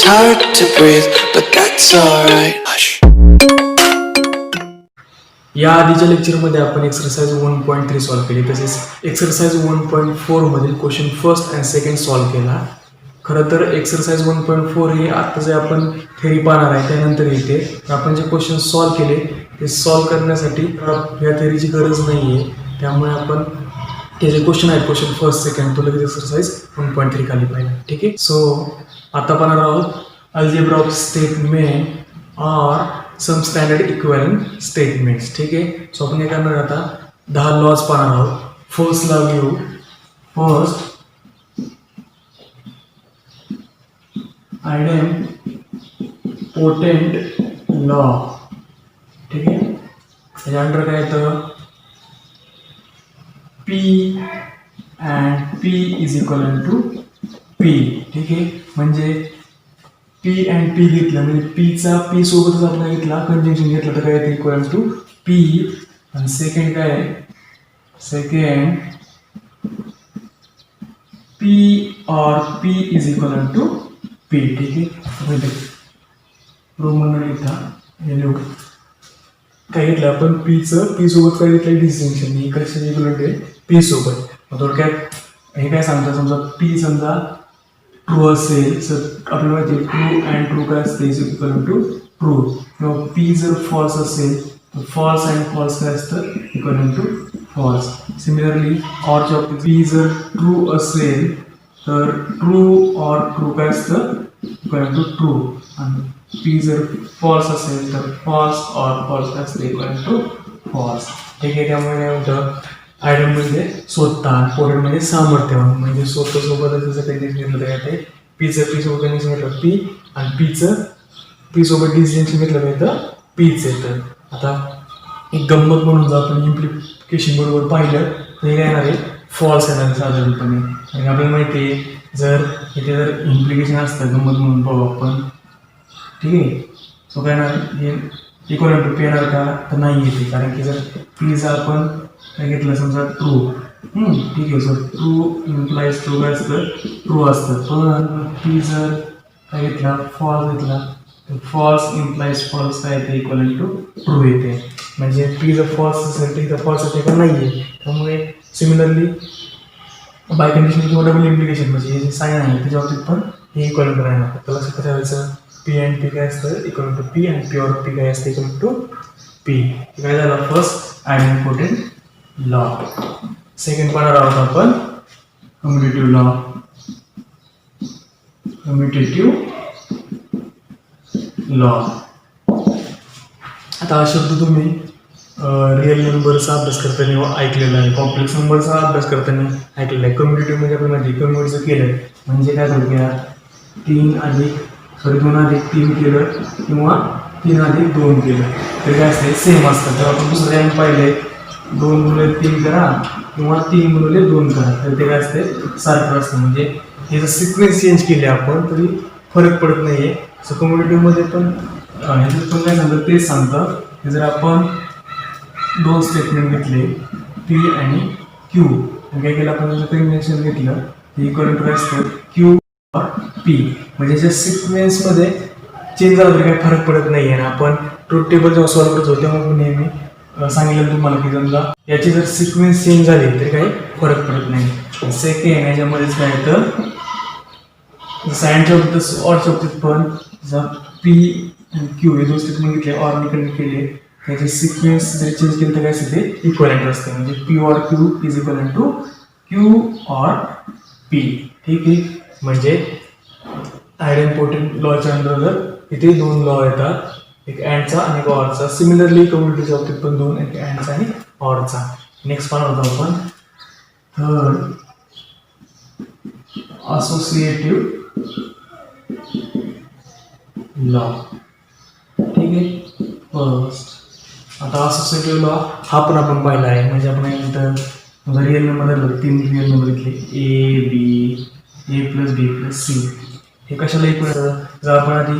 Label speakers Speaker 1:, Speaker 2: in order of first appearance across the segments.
Speaker 1: hard to breathe, but that's alright. Hush.
Speaker 2: या आधीच्या लेक्चरमध्ये आपण एक्सरसाइज 1.3 सॉल्व्ह केली, तसेच एक्सरसाइज 1.4 मधील question first and second solve केला. खरं तर एक्सरसाइज 1.4 ही आता जे आपण थेरी पाहणार आहे त्यानंतर येते. आपण जे क्वेश्चन सॉल्व्ह केले ते सॉल्व्ह करण्यासाठी या थेरीची गरज नाही आहे, त्यामुळे आपण ते जे क्वेश्चन आहेत क्वेश्चन फर्स्ट सेकंड तो लगेच एक्सरसाइज 1.3 खाली पाहिजे. ठीक आहे. सो आता पाहणार आहोत अल्जेब्रा ऑफ स्टेटमेंट और सम स्टँडर्ड इक्विव्हॅलंट स्टेटमेंट्स. ठीक आहे. सो आपण काय करणार आता 10 लॉज पाहणार आहोत. फर्स्ट लॉ घेऊ. First idempotent law. ठीक आहे. त्याच्या अंडर काय येतं P and P is equivalent to P. ठीक आहे. म्हणजे P and P घेतलं म्हणजे P चा P सोबतच आपण घेतला कंजंक्शन घेतलं तर काय येतं इक्वल टू P. आणि सेकंड काय आहे second P or P is equivalent to P. ठीक आहे. रोमन लिहिता लिहू काय घेतलं आपण P सोबत काय घेतलं डिस्टिंक्शन इकडे इक्वल आहे P सोबत. मग थोडक्यात हे काय सांगतं समजा P समजा ट्रू असेल तर आपल्याला माहिती ट्रू अँड ट्रू काय असते इज इक्वल टू ट्रू. किंवा P जर फॉल्स असेल तर फॉल्स अँड फॉल्स काय असतं इक्वल टू फॉल्स. सिमिलरली ऑरच्या बाबतीत P जर ट्रू असेल तर ट्रू ऑर ट्रू काय असतं इक्वल टू ट्रू. आणि P जर फॉल्स असेल तर फॉल्स ऑर फॉल्स काय असतं इक्वल टू फॉल्स. ठीक आहे. त्यामुळे काय होतं आयडम म्हणजे स्वतः पोरेंट म्हणजे सामर्थ्यवान म्हणजे स्वतः सोबतच जसं कंडिशन घेतलं तर येते Pचं P सोबत कंडिशन घेतलं P आणि Pचं P सोबत डिस्टिंक्शन घेतलं तर येतं Pच येतं. आता एक गंमत म्हणून जर आपण इम्प्लिकेशन बरोबर पाहिलं तर हे काय येणार आहे फॉल्स येणार आहे साधारणपणे. आणि आपल्याला माहिती आहे जर इथे जर इम्प्लिकेशन असतं गंमत म्हणून पाहू आपण. ठीक आहे. सो काय येणार हे इक्वल टू P येणार का तर नाही येते कारण की जर P जर आपण काय घेतलं समजा ट्रू. ठीक आहे. सो ट्रू इम्प्लाइज ट्रू काय असतं ट्रू असतं. पण P जर काय घेतला फॉल्स घेतला तर फॉल्स इम्प्लाइज फॉल्स काय येते इक्वल टू ट्रू येते. म्हणजे P जर फॉल्स असेल तर इथं फॉल्स येते का नाही आहे. त्यामुळे सिमिलरली बाय कंडिशन किंवा डबल इम्प्लिकेशन म्हणजे हे जे साईन आहे त्याच्या बाबतीत पण हे इक्वल टू राहणार. तर लक्षात ठेवायचं P अँड P काय असतं इक्वल टू P आणि P और P काय असतं इक्वल टू P. काय झालं फर्स्ट आयडेम्पोटेंट लॉ. सेकंड पाहणार आहोत आपण कम्युटेटिव्ह लॉ. Commutative law. आता हा शब्द तुम्ही रिअल नंबरचा अभ्यास करताना ऐकलेला आहे, कॉम्प्लेक्स नंबरचा अभ्यास करताना ऐकलेला आहे. कम्युटेटिव्ह म्हणजे आपण माहिती कम्युट जर केलं म्हणजे काय थोडक्यात 2 अधिक 3 केलं किंवा 3 अधिक 2 केलं तर काय असते सेम असतं. तर आपण दुसरं काय पाहिले 2 गुणिले 3 करा किंवा 3 गुणिले 2 करा तर ते काय असते सारखं असतं. म्हणजे हे जर सिक्वेन्स चेंज केले आपण तरी फरक पडत नाही आहे. सो कम्युनिटीव्हमध्ये पण ह्याच्यात पण काय सांगतं तेच सांगतं की जर आपण 2 स्टेटमेंट घेतले P आणि Q काय केलं आपण जर कन्व्हेन्शन घेतलं ते इक्वल टू असतं Q और P. म्हणजे ज्या सिक्वेन्समध्ये चेंज झाला तरी काही फरक पडत नाही आहे. आपण ट्रूथ टेबल जेव्हा सॉल्व्ह करतो तेव्हा पण नेहमी सांगितलं तुम्हाला की समजा याची जर सिक्वेन्स चेंज झाली तरी काही फरक पडत नाही. सेकंड याच्यामध्येच काय येतं सायन्सच्या बाबतीत ऑरच्या बाबतीत पण जर P आणि Q हे 2 स्टेटमेंट घेतले ऑरने कनेक्ट केले त्याचे सिक्वेन्स जर चेंज केले तर काय असते ते इक्वलंट असते. म्हणजे P or Q is equal to Q or P. ठीक आहे. म्हणजे आयडेम्पोटेंट लॉच्या अंडर जर इथे 2 लॉ येतात एक अँडचा आणि एक ऑरचा. सिमिलरली कम्युनिटीच्या बाबतीत पण 2 एक अँडचा आणि ऑरचा. नेक्स्ट पाहणार होतो आपण थर्ड असोसिएटिव्ह लॉ. ठीक आहे. फर्स्ट आता असोसिएटिव्ह लॉ हा पण आपण पाहिला आहे. म्हणजे आपण काय म्हणतो रिअल नंबर 3 रिअल नंबर घेतले A plus B plus C हे कशाला इक्वल जर आपण आधी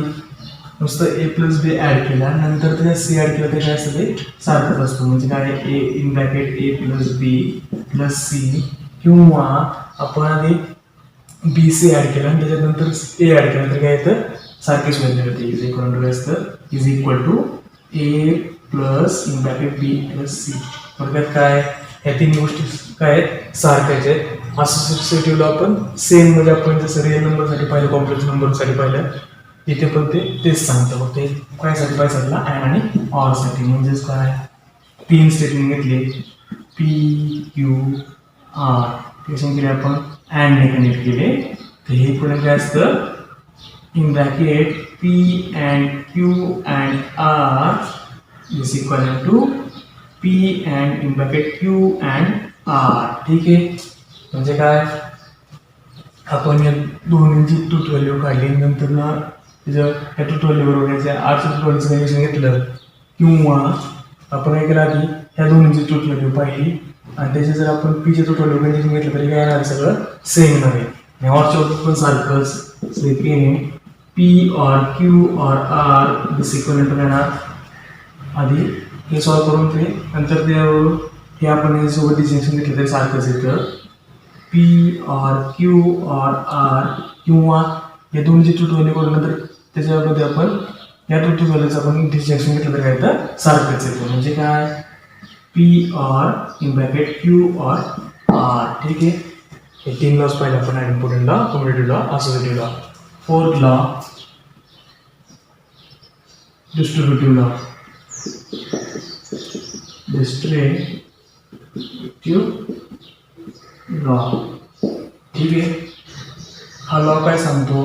Speaker 2: नुसतं A प्लस B ॲड केला नंतर त्याच्या C ॲड केलं तर काय असतं ते सारखंच असतं. म्हणजे काय A in bracket A plus B plus C किंवा आपण आधी BC ॲड केला आणि त्याच्यानंतर A ॲड केला तर काय येतं सारखीच व्हॅल्यू होते इज इक्वल टू काय असतं is equal to A plus in bracket B plus C. थोडक्यात काय ह्या तिन्ही गोष्टी काय आहेत सारख्याच आहेत. असोसिएटिव्हला आपण सेम म्हणजे आपण जसं रिअल नंबरसाठी पाहिलं कॉम्प्लेक्स नंबरसाठी पाहिलं इथे पण तेच सांगतं फक्त ते कायसाठी पाहिजे अँड आणि ऑर साठी. म्हणजेच काय 3 स्टेटमेंट घेतले पी क्यू आर कसे केले आपण अँडने कनेक्ट केले तर हे पुढे काय असतं in bracket P and Q and R is equal to P and in bracket Q and R. ठीक आहे. म्हणजे काय आपण या दोन्हींची ट्रूथ व्हॅल्यू काढली नंतर ना त्याच्या ह्या ट्रूथ व्हॅल्यू बरोबर याच्या आरच्या ट्रूथ व्हॅल्यूचं कनेक्शन घेतलं किंवा आपण काय केलं आधी ह्या दोन्हींची ट्रूथ व्हॅल्यू पाहिली आणि त्याचे जर आपण पीचे ट्रूथ व्हॅल्यू कनेक्शन घेतलं तरी काय येणार सगळं सेम येणार आहे. आणि ऑरच्या पण सारखंच second P or Q or R this equal to येणार आधी हे सॉल्व करून ते नंतर त्यावरून हे आपण याच्यासोबत डिस्टिंक्शन घेतलं तरी सारखंच येतं P or Q or R किंवा या दोन्हीची ट्रूथ व्हॅल्यू करून नंतर त्याच्यामध्ये आपण या ट्रूथ व्हॅल्यूचं आपण डिस्टिंक्शन घेतलं तरी काय तर सारखंच येतं. म्हणजे काय P or in bracket Q or R. ठीक आहे. हे 3 लॉज पाहिजे आपण important law community law associative law. Fourth law distributive law. Distributive law. ठीक आहे. हा लॉ काय सांगतो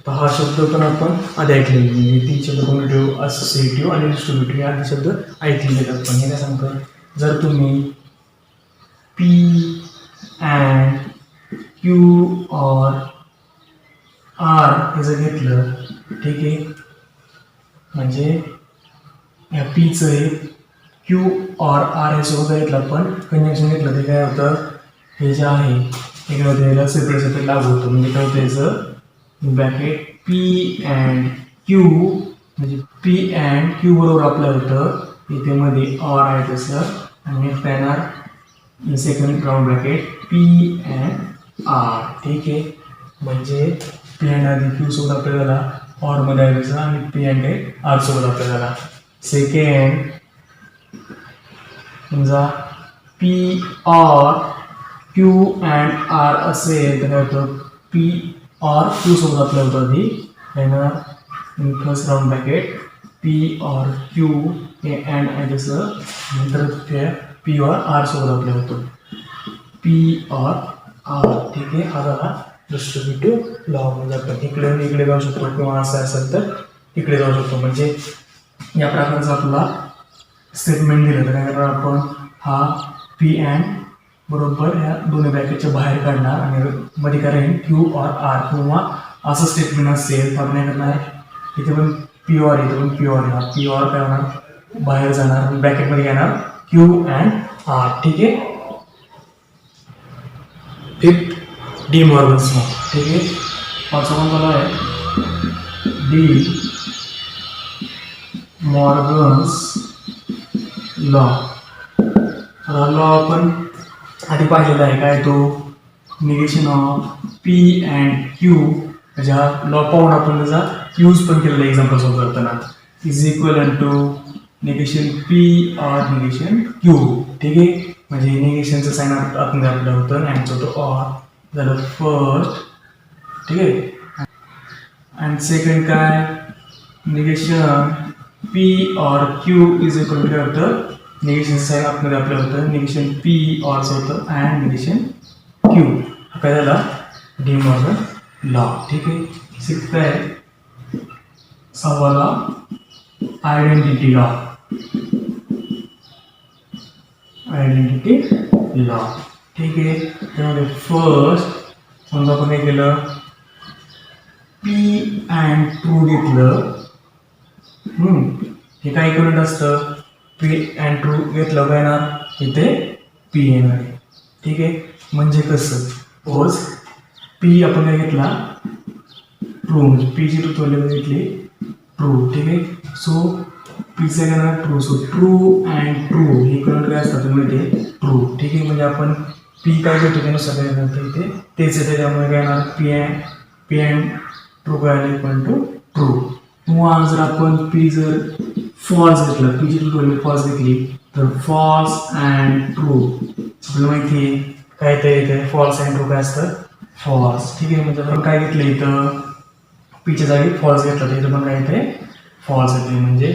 Speaker 2: तर हा शब्द पण आपण आधी ऐकलेले म्हणजे 3 शब्द कम्युनिटिव्ह असोसिएटिव्ह आणि डिस्ट्रीब्युटिव्ह आधी शब्द ऐकलेले आपण. हे काय सांगतं जर तुम्ही P and Q or R हे जर घेतलं ठीक आहे म्हणजे ह्या पीचं हे क्यू ऑर आर हे सोबत घेतलं आपण कंजंक्शन घेतलं ते काय होतं हे जे आहे हे काय होतं याला सेपरेट लागू होतं. म्हणजे काय होतं याचं ब्रॅकेट पी अँड क्यू म्हणजे पी अँड क्यू बरोबर आपलं होतं इथे मध्ये ऑर आहे तसं आणि नेक्स्ट येणार second round bracket P and R. ठीक आहे. म्हणजे पी अँड आधी क्यू सोबत आपल्याला झाला ऑरमध्ये आहे तसं आणि पी अँड आर सोबत आपल्याला झाला. सेकंड समजा P or Q and R असेल तर काय होतं पी ऑर क्यू सोबत आपलं होतं आधी येणार in first round bracket P or Q हे अँड आहे तसं नंतर ते पी ऑर आर सोबत आपलं होतं पी ऑर आर. ठीक आहे. हा झाला डिस्ट्रीब्युटिव्ह लॉ. म्हणजे आपण इकडे जाऊ शकतो किंवा असं असेल तर इकडे जाऊ शकतो. म्हणजे या प्रकारचा आपला स्टेटमेंट दिलं तर काय करणार आपण हा पी अँड बरोबर ह्या दोन्ही ब्रॅकेटच्या बाहेर काढणार आणि मध्ये काय राहील क्यू ऑर आर किंवा असं स्टेटमेंट असेल तर आपण काय करणार इथे पण पी ऑर इथे पण पी ऑर येणार पी ऑर काय होणार बाहेर जाणार ब्रॅकेटमध्ये येणार क्यू अँड आर. ठीक आहे. Fifth De Morgan's law. ठीक आहे. पाचवा कोणता लॉ आहे डी मॉर्गन्स लॉ. हा लॉ आपण आधी पाहिलेला आहे काय तो negation of P and Q म्हणजे हा लॉ पाहून आपण त्याचा यूज पण केलेला एक्झाम्पल सॉल्व करताना is equal to negation P or negation Q. ठीक आहे. म्हणजे निगेशनचं साईन आतमध्ये आपलं होतं अँडचं होतं ऑर झालं फर्स्ट. ठीक आहे. अँड सेकंड काय negation P or Q is equal to काय होतं निगेशन साईन आतमध्ये आपलं होतं निगेशन पी ऑरचं होतं अँड निगेशन क्यू. काय झाला डी मॉर्गन लॉ. ठीक आहे. सिक्स्थ आहे सहावा law identity law. Identity law. ठीक आहे. त्यामध्ये फर्स्ट समजा आपण काय केलं पी अँड ट्रू घेतलं हे काय इक्वलेंट असतं पी अँड ट्रू घेतलं काय येणार इथे पी येणार आहे. ठीक आहे. म्हणजे कसं सपोज पी आपण काय घेतला ट्रू म्हणजे पीची ट्रूथ व्हॅल्यू घेतली ट्रू. ठीक आहे. सो पीचं काय येणार true. So true and true हे इक्वलेंट काय असतात म्हणजे ट्रू. ठीक आहे. म्हणजे आपण पी काय घेतो त्यानुसार काय करतो इथे तेच येते त्यामुळे काय येणार पी अँड ट्रू काय इक्वल टू ट्रू. किंवा जर आपण पी जर फॉल्स घेतला, पीची ट्रू व्हॅल्यू फॉल्स घेतली तर फॉल्स अँड ट्रू. आपल्याला माहिती आहे काय ते इथे फॉल्स अँड ट्रू काय असतं, फॉल्स. ठीक आहे, म्हणजे आपण काय घेतलं इथं पीच्या जागी फॉल्स घेतला तर इथं पण काय इथे फॉल्स येते. म्हणजे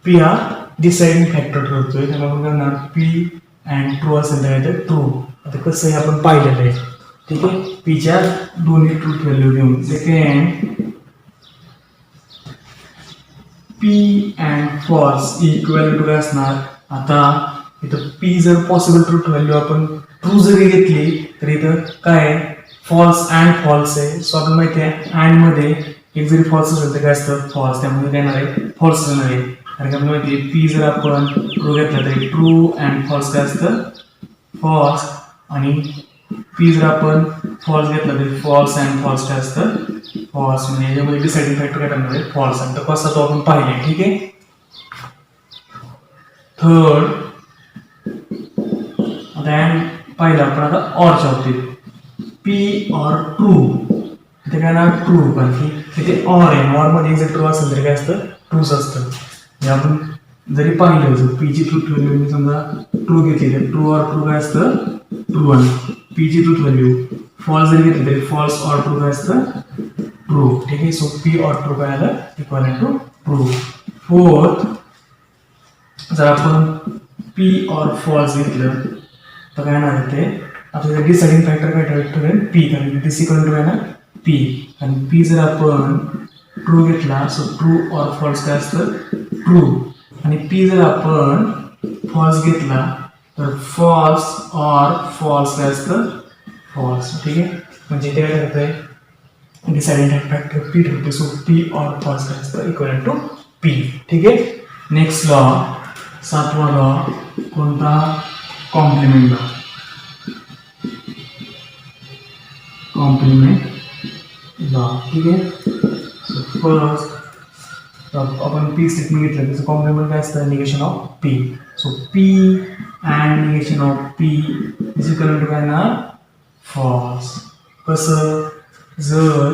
Speaker 2: पी हा डिसाइडिंग फॅक्टर ठरतोय, त्यामुळे आपण करणार पी अँड ट्रू असेल तर काय ट्रू. आता कसं हे आपण पाहिलेलं आहे. ठीक आहे, पीच्या दोन्ही ट्रू व्हॅल्यू घेऊन. Second P and false equal to काय असणार. आता इथं पी जर पॉसिबल ट्रूथ व्हॅल्यू आपण ट्रू जरी घेतली तर इथं काय फॉल्स अँड फॉल्स आहे. सो आपण माहिती आहे अँड मध्ये एक जरी फॉल्स असेल तर काय असतं फॉल्स, त्यामुळे काय येणार आहे फॉल्स येणार आहे. कारण की आपल्याला माहिती आहे पी जर आपण ट्रू घेतला तरी ट्रू अँड फॉल्स काय असतं फॉल्स, आणि पी जर आपण फॉल्स घेतला तरी फॉल्स अँड फॉल्स काय असतं फॉल्स. म्हणजे याच्यामध्ये डिसाइडिंग फॅक्टर काय करणार आहे फॉल्स. आणि तो कसा तो आपण पाहिले. ठीक आहे, थर्ड आता पाहिलं आपण आता ऑरच्या बाबतीत पी ऑर ट्रू. इथे काय ना ट्रू, कारण की इथे ऑर आहे, ऑर मध्ये जर ट्रू असेल तरी काय असतं ट्रूच असतं. म्हणजे आपण जरी पाहिलं जर पीची ट्रूथ व्हॅल्यू मी समजा ट्रू घेतली तर ट्रू ऑर ट्रू काय असतं ट्रू. आणि पीची ट्रूथ व्हॅल्यू फॉल्स जरी घेतली तरी फॉल्स ऑर ट्रू काय असतं ट्रू. ठीक आहे, सो पी ऑर ट्रू काय आलं इक्वल टू ट्रू. फोर्थ जर आपण पी ऑर फॉल्स घेतलं तर काय येणार ते आपल्याला डिसाइडिंग फॅक्टर काय ठरेल पी, कारण दिस इक्वल टू आहे ना पी. आणि पी जर आपण ट्रू घेतला सो ट्रू ऑर फॉल्स काय असतं ट्रू. आणि पी जर आपण फॉल्स घेतला तर फॉल्स ऑर फॉल्स काय असतं फॉल्स. ठीक आहे, म्हणजे ते काय ठरतंय डिसाइडिंग फॅक्टर पी ठरते. सो पी ऑर फॉल्स काय असतं इक्वल टू पी. ठीक आहे, नेक्स्ट लॉ सातवा लॉ कोणता कॉम्प्लिमेंट लॉ. Complement law. ठीक आहे, सो फर्स्ट आपण पी स्टेटमेंट घेतलं त्याचं कॉम्प्लिमेंट काय असतं negation of P. So P and negation of P is equal to काय ना फॉल्स. कसं जर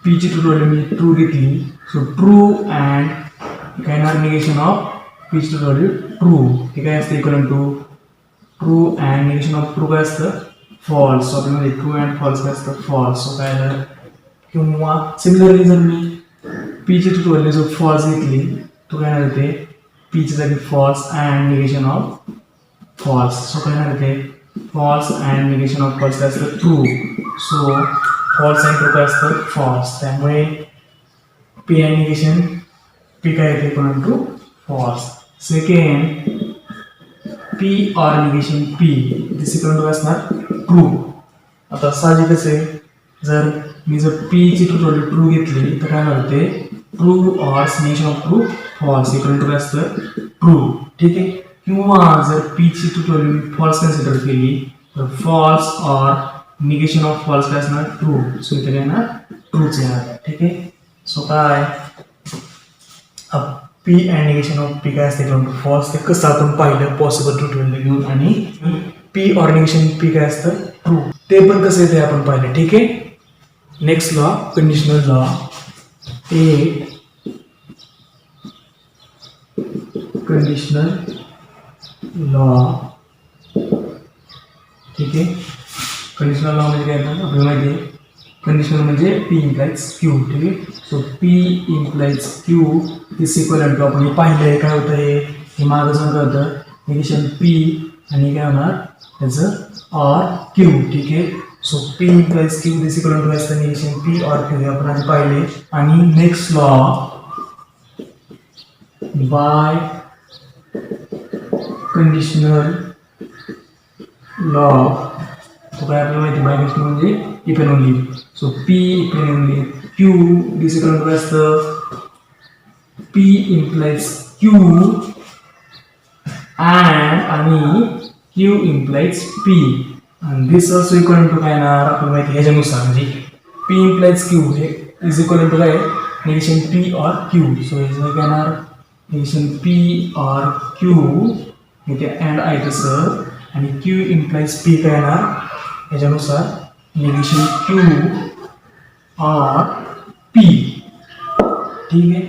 Speaker 2: पीची ट्रू व्हॅल्यू मी ट्रू घेतली सो ट्रू अँड काय ना negation of Peechi true value true. हे काय असतं equal to true and negation of true काय असतं फॉल्स. सो आपल्यामध्ये ट्रू अँड फॉल्स काय असतं फॉल्स. सो काय झालं, किंवा सिमिलरली जर मी पीची ट्रू व्हॅल्यू जर फॉल्स घेतली तो काय येणार होते पीची जागी false and negation of false. So काय येणार होते false and negation of false काय असतं true. So false and true काय असतं फॉल्स. त्यामुळे पी अँड निगेशन पी काय येते equal to false. Second P or negation P this equal to असणार ट्रू. आता साहजिकच आहे जर मी जर पीची ट्रू व्हॅल्यू ट्रू घेतली तर काय होते true or negation of true false equal to काय असतं ट्रू. ठीक आहे, किंवा जर पीची ट्रू व्हॅल्यू फॉल्स कन्सिडर केली तर false or negation of false काय असणार ट्रू. सो इथे काय येणार ट्रूच येणार. ठीक आहे, सो काय P and negation of P काय असते इक्वल टू फॉल्स. ते कसं आपण पाहिलं पॉसिबल ट्रू व्हॅल्यू घेऊन. आणि पी ऑर निगेशन पी काय असतं ट्रू, ते पण कसं येते आपण पाहिलं. ठीक आहे, next law conditional law. Conditional law. ठीक आहे, कंडिशनल लॉ म्हणजे काय आपल्याला माहिती आहे कंडिशनल म्हणजे पी इम्प्लाइज क्यू. ठीक आहे, so P implies Q is equal to आपण हे पाहिलं काय होतं हे मागं जाऊन काय होतं निगेशन पी आणि काय होणार त्याचं ऑर क्यू. ठीक आहे, so P implies Q this equal to असतं निगेशन पी ऑर क्यू हे आपण आधी पाहिले. आणि next law biconditional law तो काय आपल्याला माहिती बाय कंडिशनल म्हणजे if and only. So P if and only Q this equal to असतं पी इम्प्लाइज क्यू अँड आणि क्यू इम्प्लाइज पी. आणि दिस ऑल्सो इक्वल टू काय येणार आपल्याला माहिती ह्याच्यानुसार म्हणजे पी इम्प्लाइज क्यू हे इज इक्वल टू काय negation P or Q. So ह्याचं काय येणार निगेशन पी ऑर क्यू इथे अँड आहे तसं. आणि क्यू इम्प्लाइज पी काय येणार ह्याच्यानुसार निगेशन क्यू ऑर पी. ठीक आहे.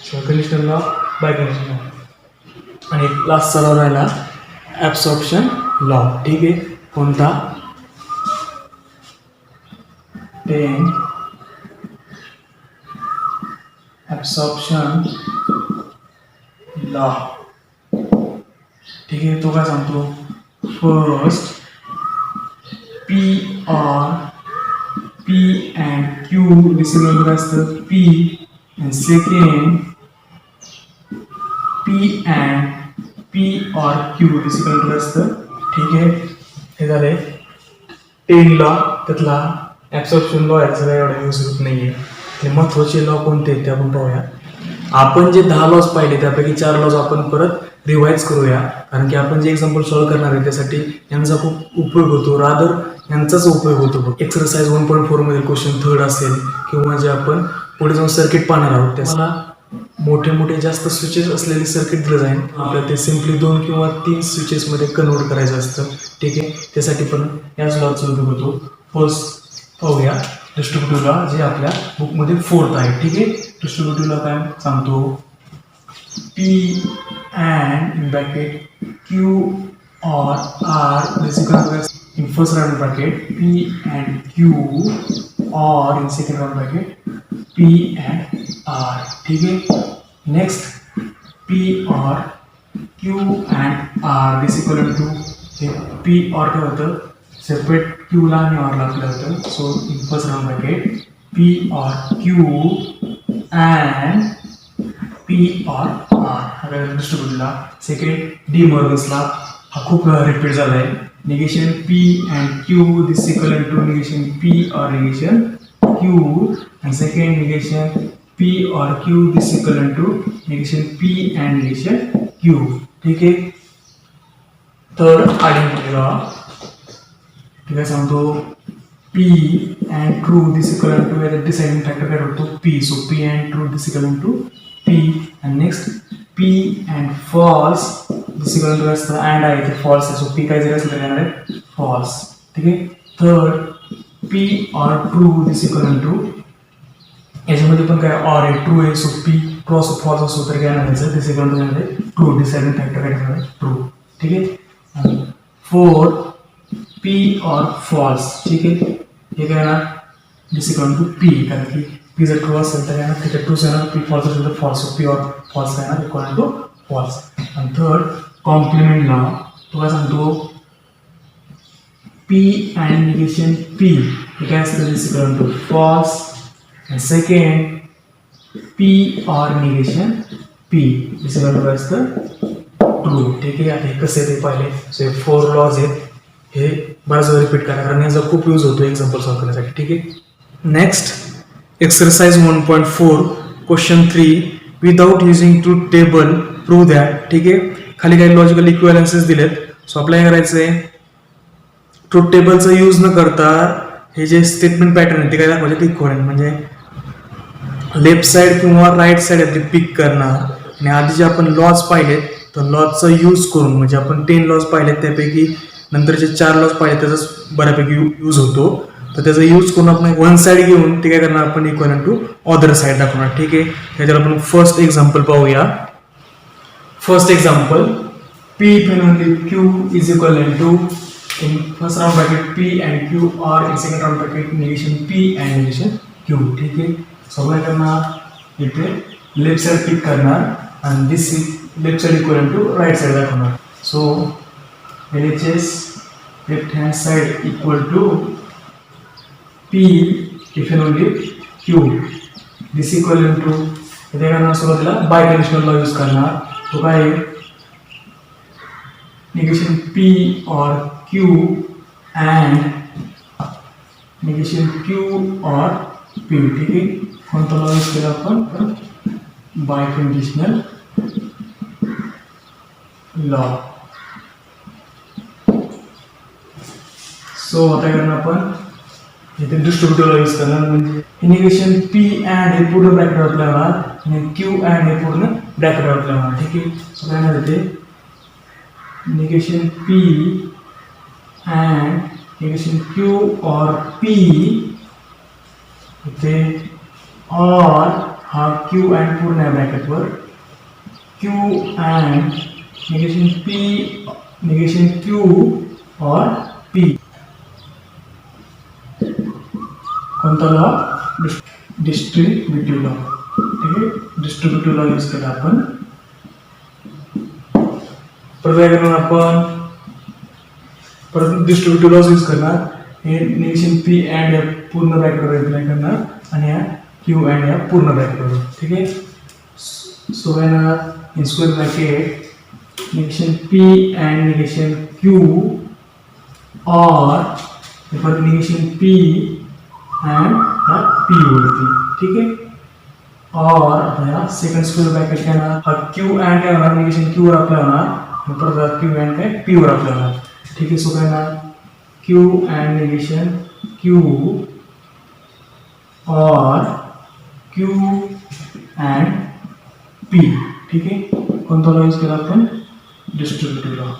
Speaker 2: So conditional law biconditional law. आणि लास्टचा लॉ राहिला ॲब्सॉर्प्शन लॉ. ठीक आहे. कोणता? 10 ॲब्सॉर्प्शन लॉ. ठीक आहे. तो काय सांगतो? First P and Q dissimilar काय असतं? P and second P or Q dissimilar असतं. ठीक आहे. हे झाले 10 लॉ. त्यातला ॲब्सॉर्प्शन लॉ याचा काही एवढा यूज होत नाही आहे. ते महत्त्वाचे लॉ कोणते आहेत ते आपण पाहूया. आपण जे 10 लॉज पाहिले त्यापैकी 4 लॉज आपण परत रिवाईज करूया, कारण की आपण जे एक्झाम्पल सॉल्व्ह करणार आहे त्यासाठी यांचा खूप उपयोग होतो. रादर यांचाच उपयोग होतो. एक्सरसाइज 1.4 मध्ये क्वेश्चन 3 असेल किंवा जे आपण पुढे जाऊन सर्किट पाहणार आहोत त्याला मोठे जास्त स्विचेस असलेले सर्किट दिलं जाईल. आपल्याला ते सिम्पली 2 किंवा 3 स्विचेसमध्ये कन्वर्ट करायचं असतं. ठीक आहे. त्यासाठी पण याच लॉचा उपयोग होतो. फर्स्ट पाहूया डिस्ट्रीब्युटिव्ह लॉ, जे आपल्या बुकमध्ये 4th आहे. ठीक आहे. डिस्ट्रीब्युटिव्ह लॉ काय सांगतो? P and in bracket Q or R in first round bracket P and Q or in second round bracket P and R. ठीक आहे. Next P or Q and R this equal to हे P or काय होतं? Separate क्यूला आणि आरला आपलं होतं. So in first round bracket P or Q and P or R हा डिस्ट्रीब्युटिव्हला. सेकंड डी मॉर्गन्सला हा खूप रिपीट झाला आहे. Negation P and Q this equal to negation P or negation Q and second negation P or Q this equal to negation P and negation Q. ठीक आहे. Third identity law. ठीक आहे. सांगतो P and true this equal to याचा deciding factor काय होतो? P. So P and true this equal to P. And next P and false this equal to असतं and आहे ते फॉल्स आहे. सो पी काय जरी असलं तरी येणार आहे फॉल्स. ठीक आहे. थर्ड पी और ट्रू दिस इक्वल टू याच्यामध्ये पण काय ऑर आहे ट्रू आहे. सो पी क्रॉस फॉल्स असतो तर काय म्हणायचं? दिस इक्वल टू येणार आहे ट्रू. डिसाइडिंग फॅक्टर काय ठरणार आहे? ट्रू. ठीक आहे. आणि फोर्थ पी और फॉल्स. ठीक आहे. हे काय येणार? दिस इक्वल टू पी, कारण की पी जर ट्रू असेल तर येणार तिथे ट्रूच येणार. पी फॉल्स असेल तर फॉल्स. पी और फॉल्स काय येणार? Equal to false. आणि थर्ड कॉम्प्लिमेंट लॉ. तो काय सांगतो? पी अँड निगेशन पी हे काय असतं? This equal to false. And second P or negation P this equal to काय असतं? ट्रू. ठीक आहे. आता हे कसे ते पाहिले. सो हे 4 लॉज आहेत. हे बऱ्याच वेळा रिपीट करा, कारण याचा खूप यूज होतो एक्झाम्पल सॉल्व्ह करण्यासाठी. ठीक आहे. Next exercise 1.4 question 3 without using truth table prove that. ठीक आहे. खाली काही लॉजिकल इक्विव्हॅलेन्सेस दिलेत. सो आपल्याला काय करायचं आहे? ट्रूथ टेबलचा यूज न करता हे जे स्टेटमेंट पॅटर्न आहे ते काय दाखवायचे? इक्विव्हॅलेंट म्हणजे लेफ्ट साईड किंवा राईट साईड आहे ते पिक करणार. आणि आधी जे आपण लॉज पाहिलेत तर लॉजचा यूज करून, म्हणजे आपण 10 लॉज पाहिलेत त्यापैकी नंतरचे 4 लॉज पाहिले त्याचाच बऱ्यापैकी यूज होतो. तर त्याचा यूज करून आपण वन साईड घेऊन ते काय करणार? आपण इक्वल टू अदर साईड दाखवणार. ठीक आहे. त्याच्यावर आपण फर्स्ट एक्झाम्पल पाहूया. First example P if and only Q is equal to in first round bracket P and Q or in second round bracket negation P and negation Q. ठीक आहे. So काय करणार? इथे लेफ्ट साईड पिक करणार आणि this left side equal to right side दाखवणार. So LHS left hand side equal to P if and only Q. This equal to इथे करणार सुरुवातीला बाय कंडिशनल लॉ यूज करणार. तो काय आहे? Negation P or Q and negation Q or P. ठीक आहे. कोणता लॉ यूज केला आपण? By conditional law. सो आता करणार आपण इथे डिस्ट्रीब्युटिव्ह लॉ यूज करणार. म्हणजे निगेशन पी अँड हे पूर्ण ब्रॅकेट आपल्याला आणि क्यू अँड हे पूर्ण ब्रॅकेट आपल्याला. ठीक आहे. सो काय म्हणतात ते? Negation P and negation Q or P इथे और हा क्यू अँड पूर्ण आहे ब्रॅकेटवर, Q and negation Q or P. कोणता लॉ? Distributive law. ठीक आहे, डिस्ट्रीब्युटिव्ह लॉ यूज केला आपण. परत काय करणार आपण, परत डिस्ट्रीब्युटिव्ह लॉ यूज करणार. हे निगेशन पी अँड या पूर्ण ब्रॅकेटवर अप्लाय करणार आणि या क्यू अँड या पूर्ण ब्रॅकेटवर. ठीक आहे, सो काय ना in square bracket negation P and negation Q और परत निगेशन पी अँड या पी वरती. ठीक आहे, और आता सेकंड स्क्वेअर ब्रॅकेट काय ना, हा क्यू अँड काय होणार, निगेशन क्यू वर अप्लाय होणार आणि परत क्यू अँड काय पी वर अप्लाय होणार. ठीक आहे, सो काय ना क्यू अँड निगेशन क्यू और क्यू अँड पी. ठीक आहे, कोणता लॉ यूज केला आपण? Distributive law.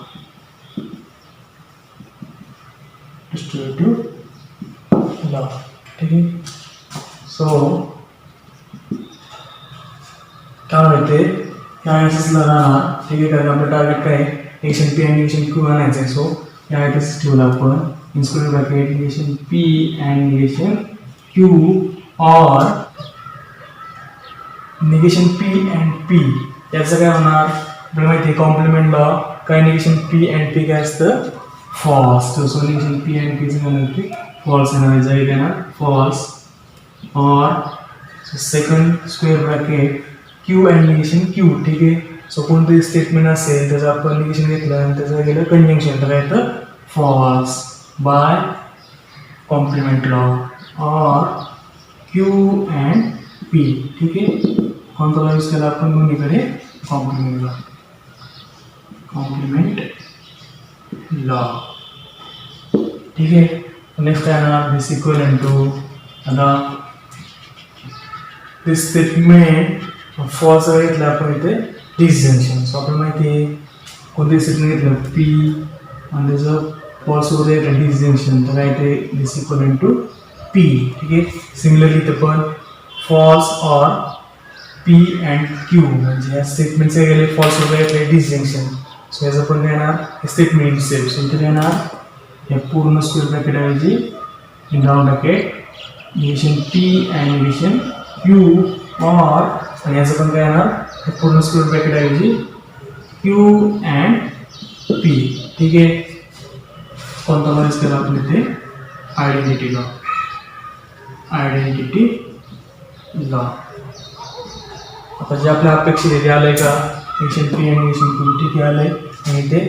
Speaker 2: Distributive law. ठीक आहे, सो काय माहिती या ॲनालिसिसला राहणार. ठीक आहे, कारण आपलं टार्गेट काय आहे, negation P and negation Q आणायचं आहे. सो या ॲनालिसिस ठेवला आपण in square bracket negation P and negation Q or negation P and P. याचं काय होणार आपल्याला माहिती आहे, कॉम्प्लिमेंट लॉ. काय निगेशन पी अँड पी काय असतं? False. So negation P and पीचं काय होतं? फॉल्स येणार. जाईल काय ना false. Or second square bracket Q and negation Q. ठीक आहे, सो कोणतंही स्टेटमेंट असेल त्याचं आपण निगेशन घेतलं आणि त्याचं गेलं कंजंक्शन, तर काय येतं? False by complement law or Q and P. ठीक आहे, कोणता लॉ यूज केला आपण दोन्हीकडे? Complement law. Complement law. ठीक आहे, नेक्स्ट काय ना दिस इक्वल टू आता दिस स्टेटमेंट फॉल्स घेतलं आपण इथे डिसजंक्शन. सो आपल्याला माहिती आहे कोणते स्टेटमेंट घेतलं पी आणि त्याचं फॉल्स वगैरे घेतलं डिसजंक्शन, तर काय ते दिस इक्वल टू पी. ठीक आहे, सिमिलरली इथं पण फॉल्स और पी अँड क्यू म्हणजे या स्टेटमेंटचे गेले फॉल्स वगैरे घेतले डिसजंक्शन. सो याचं पण काय येणार स्टेटमेंट सेल्फ. सो इथे काय येणार या पूर्ण स्क्वेअर ब्रॅकेट ऐवजी in round bracket negation P and negation Q और आणि याचं पण काय येणार पूर्ण स्क्वेअर ब्रॅकेट ऐवजी क्यू अँड पी. ठीक आहे, कोणता लॉ यूज केला आपण इथे? Identity law. Identity law. आता जे आपल्या अपेक्षित आहे ते आलंय का? Negation P and negation Q. ठीक आहे, आलंय. आणि इथे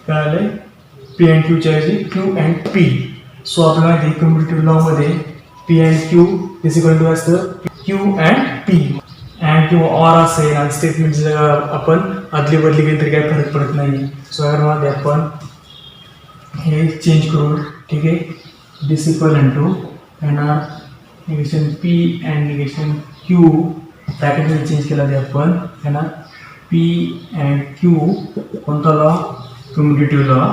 Speaker 2: काय आलंय? पी अँड क्यूच्या ऐवजी क्यू अँड पी. सो आपल्याला माहिती आहे कम्युटेटिव्ह लॉमध्ये P and Q is equal to असतं क्यू अँड पी. अँड किंवा ऑर असेल आणि स्टेटमेंट आपण आदली बदली केली तरी काही फरक पडत नाही. सो यामध्ये आपण हे चेंज करू. ठीक आहे, दिस इक्वल टू येणार negation P and negation Q ब्रॅकेटमध्ये चेंज केला ते आपण येणार पी अँड क्यू. कोणता लॉ? Commutative law.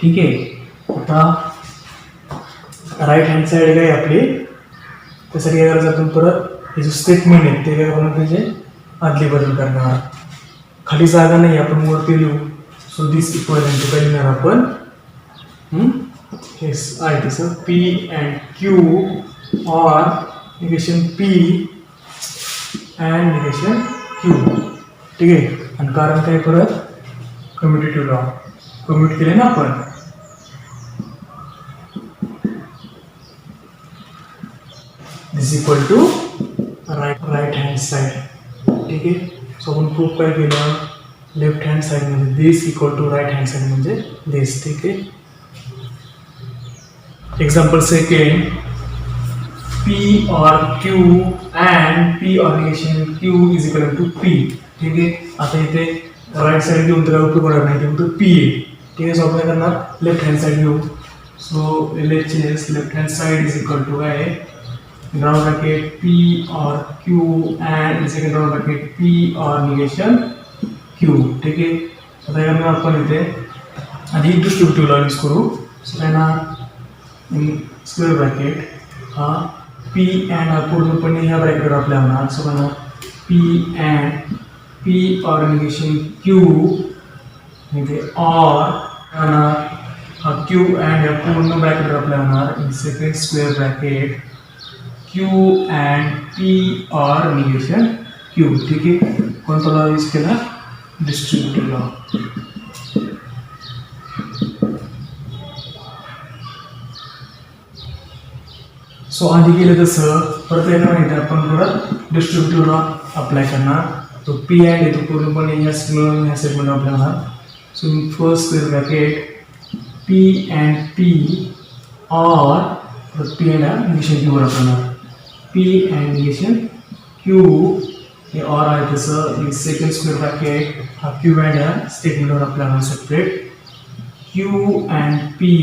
Speaker 2: ठीक आहे, आता राईट हँड साईड काय आपली त्यासाठी काय करायचं आपण परत हे जे स्टेटमेंट आहे ते काय करून त्याचे आदली बदल करणार. खाली जागा नाही आपण वरती लिहू. सो दिस इक्वल टू काय लिहिणार आपण हेच आहे तसं P and Q or negation P and negation Q. ठीक आहे, आणि कारण काय परत कम्युटेटिव्ह लॉ कम्युट केले ना आपण. This equal to right hand side. ठीक आहे, सो आपण प्रूफ काय केलं लेफ्ट हँड साईड म्हणजे this equal to right hand side म्हणजे दिस. ठीक आहे, example second P or Q and P or negation Q is equal to P. ठीक आहे, आता इथे राईट साईड घेऊन तर उपयोग होणार नाही, ते पी आहे. ठीक आहे, सो आपण काय करणार लेफ्ट हँड साईड घेऊ. So left hand side is equal to काय आहे round bracket P or Q and second round bracket P or negation Q. ठीक आहे, आता यामध्ये आपण इथे आधी डिस्ट्रीब्युटिव्ह लॉ यूज करू. सो स्क्वेअर ब्रॅकेट हा पी अँड हा पूर्णपणे ह्या ब्रॅकेटवर आपल्या होणार. सो म्हणा P and P or negation Q म्हणजे ऑर हा क्यू अँड या पूर्ण ब्रॅकेटवर आपल्या होणार in second square bracket Q and P or negation Q. ठीक आहे. कोणता लॉ यूज केला? Distributive law. सो आधी केलं तसं परत येणार माहिती आपण परत डिस्ट्रीब्युटिव्ह लॉ अप्लाय करणार. तो पी अँड येतो पूर्णपणे ह्या सेगमेंट आपल्या होणार. So in first square bracket P and P or P and negation Q वर आपल्याला पी अँड निगेशन क्यू हे ऑर आहे तसं सेकंड स्क्वेअर ब्रॅकेट हा क्यू अँड या स्टेटमेंटवर आपल्याला separate Q and P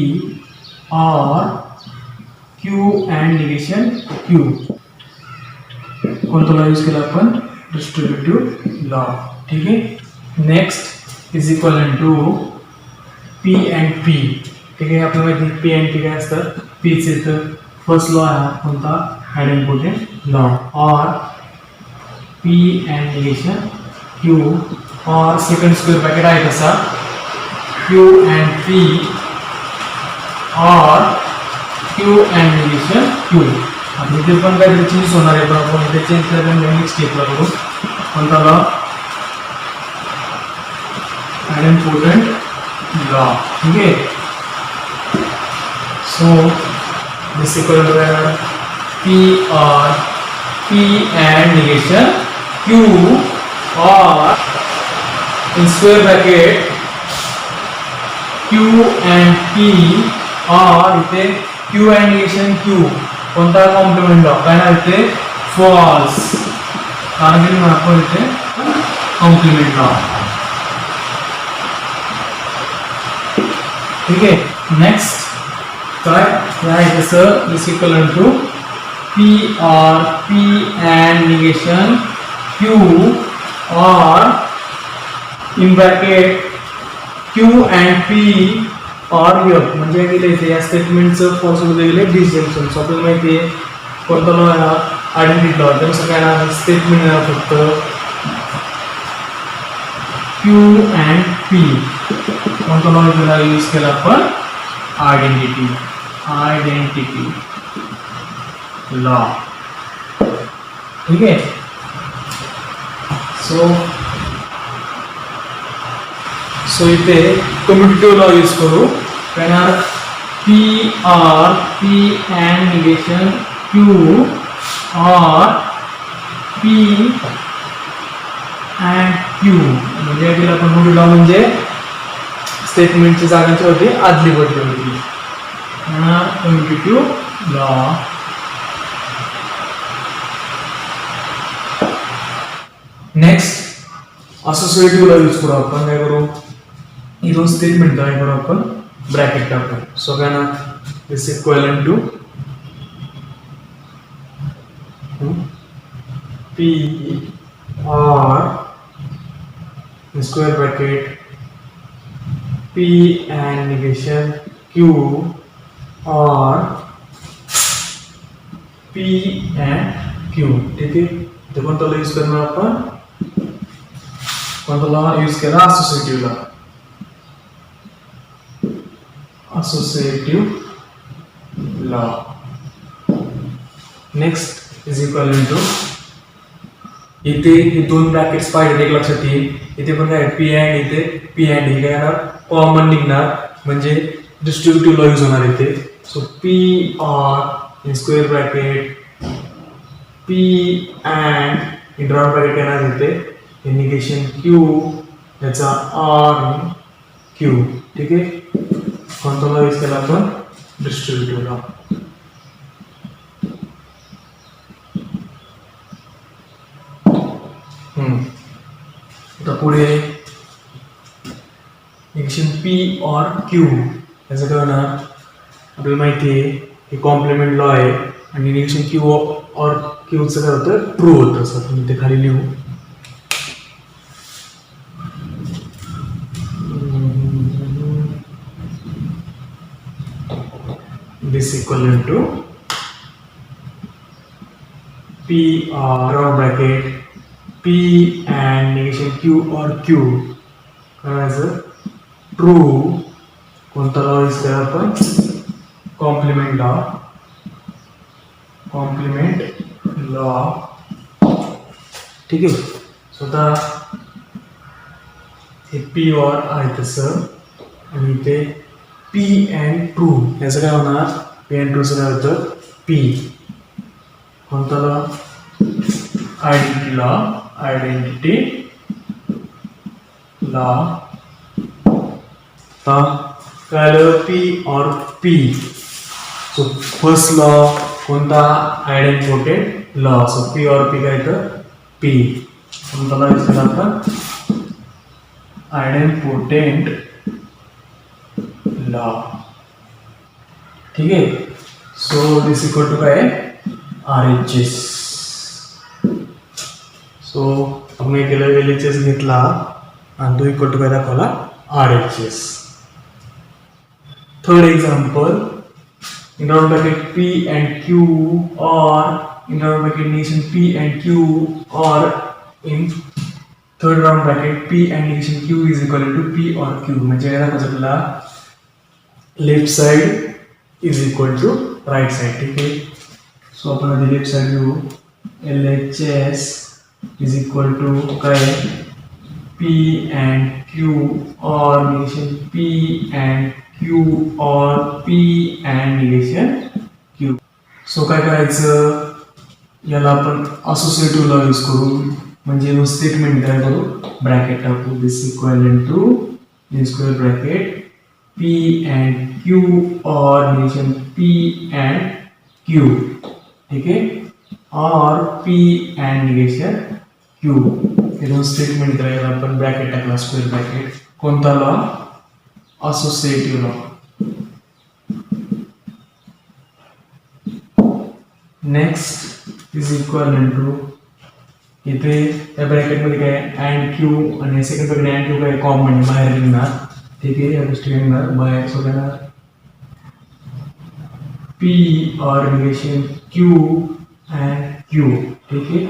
Speaker 2: or Q and negation Q. कोणता लॉ यूज केला आपण? Distributive law. ठीक आहे. Next is equal to P and P. ठीक आहे. आपल्याला माहिती पी अँड पी काय असतात? पीच येतं फर्स्ट लॉ आहे कोणता? Identity law or P and negation Q or second square bracket आहे तसा Q and P or Q and negation Q. आता इथे पण काहीतरी चेंज होणार आहे पण आपण इथे चेंज करायला नेक्स्ट स्टेपला करू. कोणता लॉ? Identity law. ठीक आहे. So this equal to P or P and negation Q or in square bracket Q and P or इथे Q and negation Q कोणता कॉम्प्लिमेंट लॉ? काय ना इथे फॉल्स. कारण की आपण इथे कॉम्प्लिमेंट लॉ. ठीक आहे. नेक्स्ट काय आहे तसं this equal to P or P and negation Q or in bracket Q and P or F म्हणजे काय केलं इथे या स्टेटमेंटचं पॉसिबल गेले डिसजंक्शन. सो आपल्याला माहिती आहे कोणता लॉ आहे? Identity law. त्यानुसार काय ना स्टेटमेंट आहे फक्त Q and P. कोणता लॉ यूज केला आपण? Identity law. ठीक आहे. सो इथे कम्युटेटिव्ह लॉ यूज करू. येणार P or P and negation Q or P and Q म्हणजे याला आपण कम्युटेटिव्ह लॉ म्हणजे स्टेटमेंटची जागांची होती आदली बदली होती. Commutative law. Next associative law use करू आपण. काय करू? ही दोन स्टेटमेंट काय करू आपण? ब्रॅकेट टाकू. सो काय ना this equal to P or square bracket P and negation Q or P and Q. ठीक आहे. तर कोणता लॉ यूज करणार आपण? कोणता लॉ यूज केला? Associative law. Associative law. Next is equal to इथे हे दोन ब्रॅकेट्स पाहिजे एक लक्षात येईल. इथे पण काय पी अँड इथे पी अँड हे काय येणार? कॉमन निघणार म्हणजे डिस्ट्रीब्युटिव्ह लॉ यूज होणार इथे. So P or in square bracket P and in round bracket येणार इथे निगेशन क्यू याचा ऑर क्यू. ठीक आहे. कोणता लॉ यूज केला आपण? Distributive law. आता पुढे निगेशन पी ऑर क्यू याचं काय होणार? आपल्याला माहिती आहे की कॉम्प्लिमेंट लॉ आहे आणि निगेशन क्यू ऑर क्यूचं काय होतं? ट्रू होतं. असं आपण इथे खाली लिहू. this equivalent to P or round bracket P and negation Q or Q करायचं ट्रू कोणता लॉ यूज करा आपण कॉम्प्लिमेंट लॉ ठीक आहे स्वतः हे पी और आहे तसं आणि ते पी अँड ट्रू याचं काय होणार पी अँड ट्रूचं काय होतं पी कोणता लॉ आयडेंटिटी लॉ काय पी और पी सो फर्स्ट लॉ कोणता आयडेंटिफोटेड लॉ सो पी और पी काय तर पी कोणता लॉ यूज केला आपण आयडेंटिफोटेड लॉ ठीक आहे सो दिस इक्वल टू काय RHS सो आपण काय केलं LHS घेतला आणि तो इक्वल टू काय दाखवला RHS third example in round bracket P and Q or in round bracket negation P and Q or in third round bracket P and negation Q is equal to P or Q म्हणजे काय दाखवायचं आपल्याला left side is equal to right side ठीक आहे so आपण आधी left side घेऊ LHS is equal to काय P and Q or negation P and Q or P and negation Q so काय करायचं याला आपण असोसिएटिव्ह लॉ यूज करू म्हणजे स्टेटमेंट काय करू ब्रॅकेट टाकू this equal to square bracket P and Q or negation P and Q ठीक आहे और P and negation Q हे दोन स्टेटमेंट करायला आपण ब्रॅकेट टाकला स्क्वेअर ब्रॅकेट कोणता law associative law next is equal to इथे या ब्रॅकेट मध्ये काय अँड क्यू आणि सेकंड ब्रॅकेट अँड क्यू काय कॉमन बाहेर निघणार ठीक आहे या गोष्टी निघणार बाहेर सो काय P or negation Q and Q ठीक आहे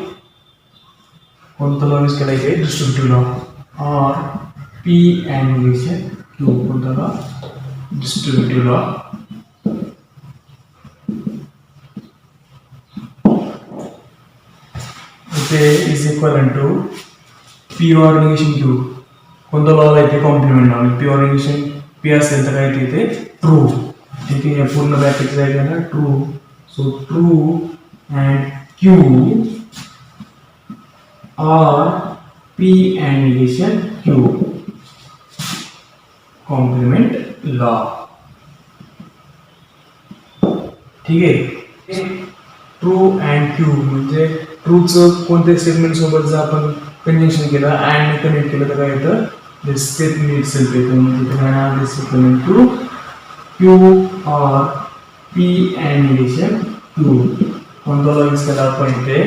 Speaker 2: कोणता लॉ यूज केला इथे डिस्ट्रीब्युटिव्ह लॉ और पी अँड निगेशन क्यू कोणता लॉ डिस्ट्रीब्युटिव्ह लॉ इथे is equal to P or negation Q कोणता लॉ आहे ते complement law P or negation P असेल तर काय ते ट्रू ठीक आहे या पूर्ण ब्रॅकेट जायला ना true so true and Q or P and negation Q complement law ठीक आहे ट्रू अँड क्यू म्हणजे ट्रूचं कोणत्या स्टेटमेंट सोबत जर आपण कंजंक्शन केलं अँड कनेक्ट केलं तर काय येतं दिस स्टेटमेंट इटसेल्फ येतं म्हणजे काय दिस equal to Q or P and negation Q कोणता लॉ यूज केला आपण इथे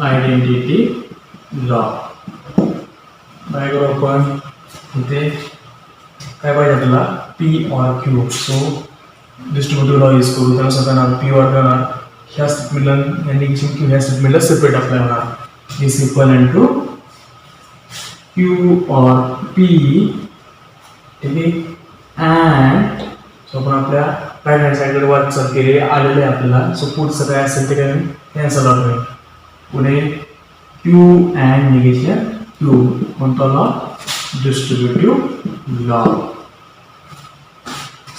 Speaker 2: आयडेंटिटी लॉ काय करू आपण इथे काय पाहिजे आपल्याला P or Q so distributive law use करू त्यानुसार करणार पी और करणार ह्या स्टेटमेंटला निगेशन क्यू ह्या स्टेटमेंटला सेपरेट अप्लाय होणार is equal to Q or P ठीक आहे अँड सो आपण आपल्या राईट हँड साईडकडे वाटचाल केली आलेलं आहे आपल्याला सो पुढचं काय असेल ते काय कॅन्सल होईल पुढे क्यू अँड निगेशन क्यू कोणता law distributive law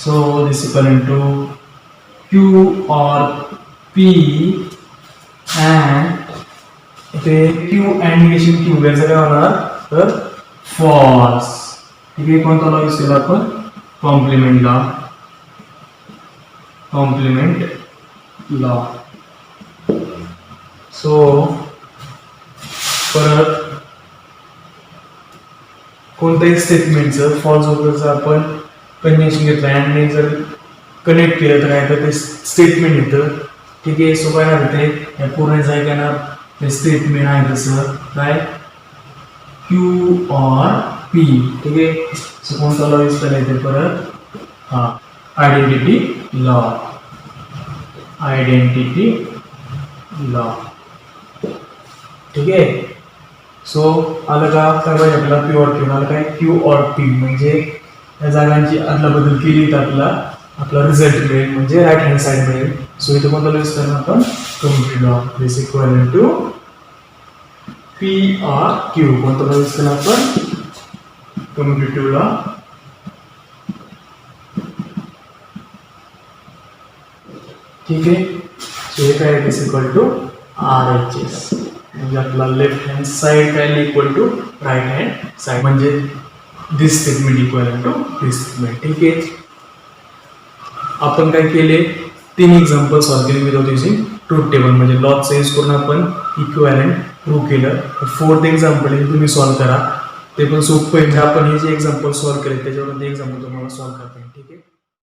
Speaker 2: so this equal to q or p and इथे q and negation q याचं काय होणार तर false ठीक आहे कोणता लॉ यूज केला आपण कॉम्प्लिमेंट लॉ सो परत कोणत्याही स्टेटमेंटचं फॉल्स होतं जर आपण कंजंक्शन घेतलं अँड जर कनेक्ट केलं तर काय तर ते स्टेटमेंट येतं ठीक आहे सो काय होते या पूर्ण जायला ते स्टेटमेंट आहे तसं काय क्यू और पी ठीक आहे सो कोणता लॉ यूज केला येते परत हा आयडेंटिटी लॉ. ठीक आहे. सो आलं का काय पाहिजे आपल्याला P or Q. आलं काय Q or P म्हणजे या जागांची अदलाबदल केली तर आपला रिझल्ट मिळेल म्हणजे राईट हँड साइड मिळेल. सो इथे कोणता यूज करणार आपण community law is equal to P or Q. कोणता यूज करणार आपण कम्युनिटी लॉ. ठीक आहे. सो हे काय इज इक्वल टू RHS म्हणजे आपला लेफ्ट हँड साइड काय equal to right hand side म्हणजे this statement equal to this statement. ठीक आहे. आपण काय केले 3 एक्झाम्पल सॉल्व्ह केले विदाउट युजिंग ट्रूथ टेबल म्हणजे लॉचा यूज करून आपण इक्विव्हॅलेंट प्रूव्ह केलं. 4th एक्झाम्पल हे तुम्ही सॉल्व्ह करा ते पण सोपं आहे. आपण हे जे एक्झाम्पल सॉल्व्ह केले त्याच्यावर ते एक्झाम्पल तुम्हाला सॉल्व्ह करता येईल.